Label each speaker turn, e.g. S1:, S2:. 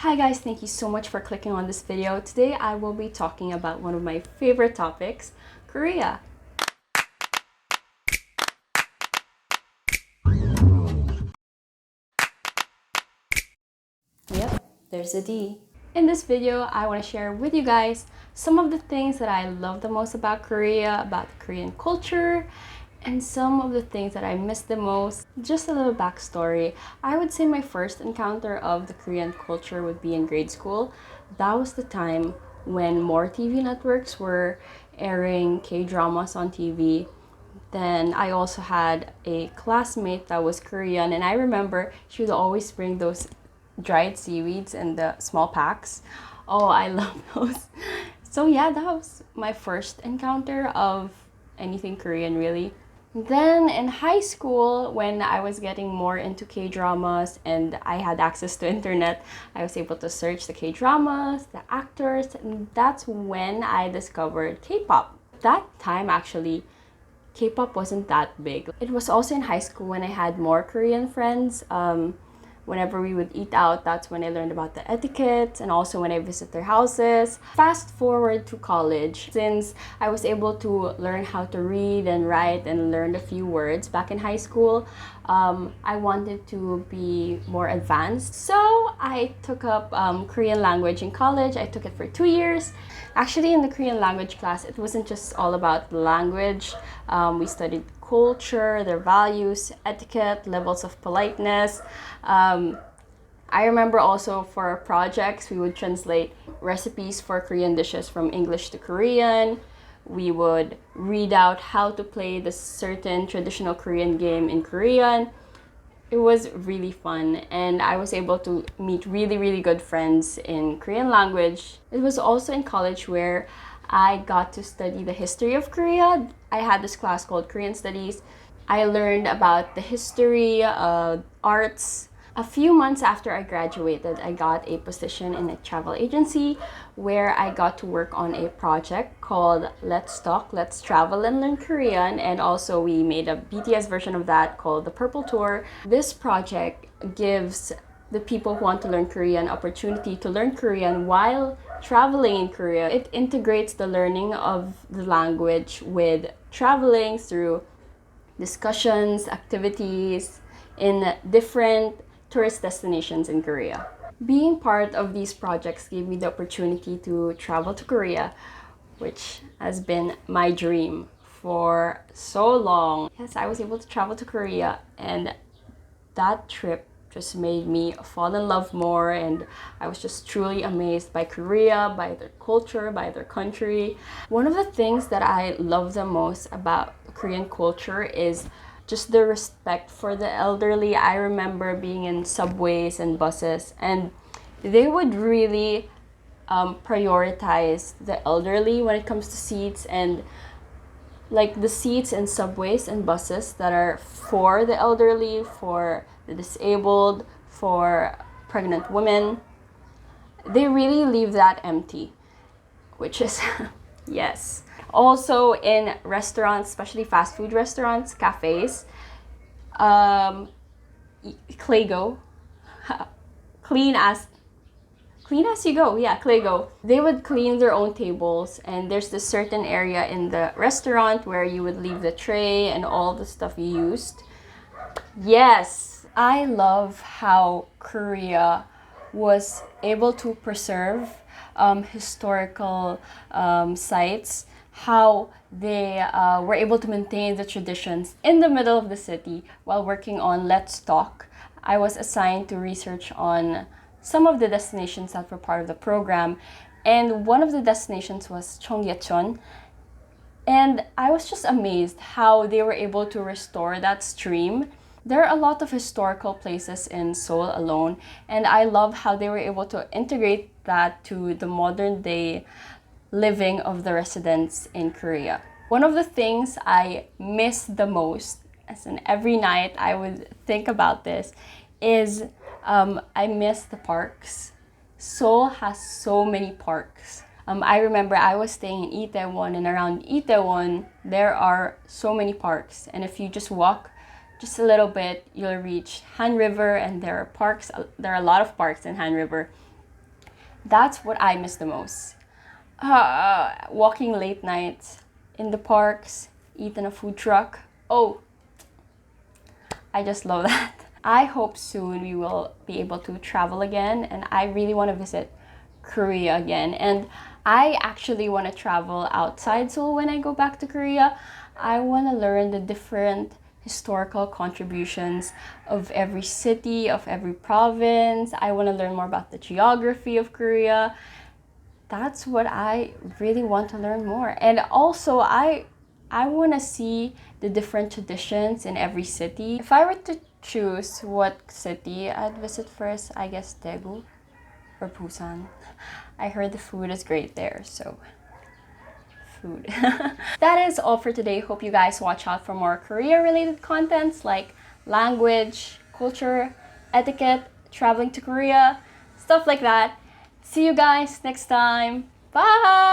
S1: Hi guys, thank you so much for clicking on this video. Today I will be talking about one of my favorite topics, Korea. Yep, there's a D. In this video, I want to share with you guys some of the things that I love the most about Korea, about the Korean culture, and some of the things that I miss the most. Just a little backstory. I would say my first encounter of the Korean culture would be in grade school. That was the time when more TV networks were airing K-dramas on TV. Then I also had a classmate that was Korean, and I remember she would always bring those dried seaweeds in the small packs. Oh, I love those. So yeah, that was my first encounter of anything Korean, really. Then in high school, when I was getting more into K-dramas and I had access to internet, I was able to search the K-dramas, the actors, and that's when I discovered K-pop. That time actually, K-pop wasn't that big. It was also in high school when I had more Korean friends. Whenever we would eat out, that's when I learned about the etiquette, and also when I visit their houses. Fast forward to college, since I was able to learn how to read and write and learn a few words back in high school, I wanted to be more advanced. So I took up Korean language in college. I took it for 2 years. Actually, in the Korean language class, it wasn't just all about the language. We studied culture, their values, etiquette, levels of politeness. I remember also for our projects, we would translate recipes for Korean dishes from English to Korean. We would read out how to play the certain traditional Korean game in Korean. It was really fun, and I was able to meet really good friends in Korean language. It was also in college where I got to study the history of Korea. I had this class called Korean Studies. I learned about the history, arts. A few months after I graduated, I got a position in a travel agency where I got to work on a project called Let's Talk, Let's Travel and Learn Korean. And also we made a BTS version of that called the Purple Tour. This project gives the people who want to learn Korean opportunity to learn Korean while traveling in Korea. It integrates the learning of the language with traveling through discussions, activities in different tourist destinations in Korea. Being part of these projects gave me the opportunity to travel to Korea, which has been my dream for so long. Yes, I was able to travel to Korea, and that trip just made me fall in love more, and I was just truly amazed by Korea, by their culture, by their country. One of the things that I love the most about Korean culture is just the respect for the elderly. I remember being in subways and buses, and they would really prioritize the elderly when it comes to seats, and like the seats in subways and buses that are for the elderly, for the disabled, for pregnant women, they really leave that empty, which is yes. Also in restaurants, especially fast food restaurants, cafes, Clego, clean as clean as you go. Yeah, Clego. They would clean their own tables, and there's this certain area in the restaurant where you would leave the tray and all the stuff you used. Yes, I love how Korea was able to preserve historical sites, how they were able to maintain the traditions in the middle of the city while working on Let's Talk. I was assigned to research on some of the destinations that were part of the program, and one of the destinations was Cheonggyecheon. And I was just amazed how they were able to restore that stream. There are a lot of historical places in Seoul alone, and I love how they were able to integrate that to the modern day living of the residents in Korea. One of the things I miss the most, as in every night I would think about this, is I miss the parks. Seoul has so many parks. I remember I was staying in Itaewon, and around Itaewon there are so many parks, and if you just walk just a little bit, you'll reach Han River, and there are parks. There are a lot of parks in Han River. That's what I miss the most. Walking late nights in the parks, eating a food truck. Oh, I just love that. I hope soon we will be able to travel again, and I really want to visit Korea again. And I actually want to travel outside Seoul when I go back to Korea. I want to learn the different historical contributions of every city, of every province. I want to learn more about the geography of Korea. That's what I really want to learn more. And also, I want to see the different traditions in every city. If I were to choose what city I'd visit first, I guess Daegu or Busan. I heard the food is great there, so food. That is all for today. Hope you guys watch out for more Korea related contents like language, culture, etiquette, traveling to Korea, stuff like that. See you guys next time. Bye!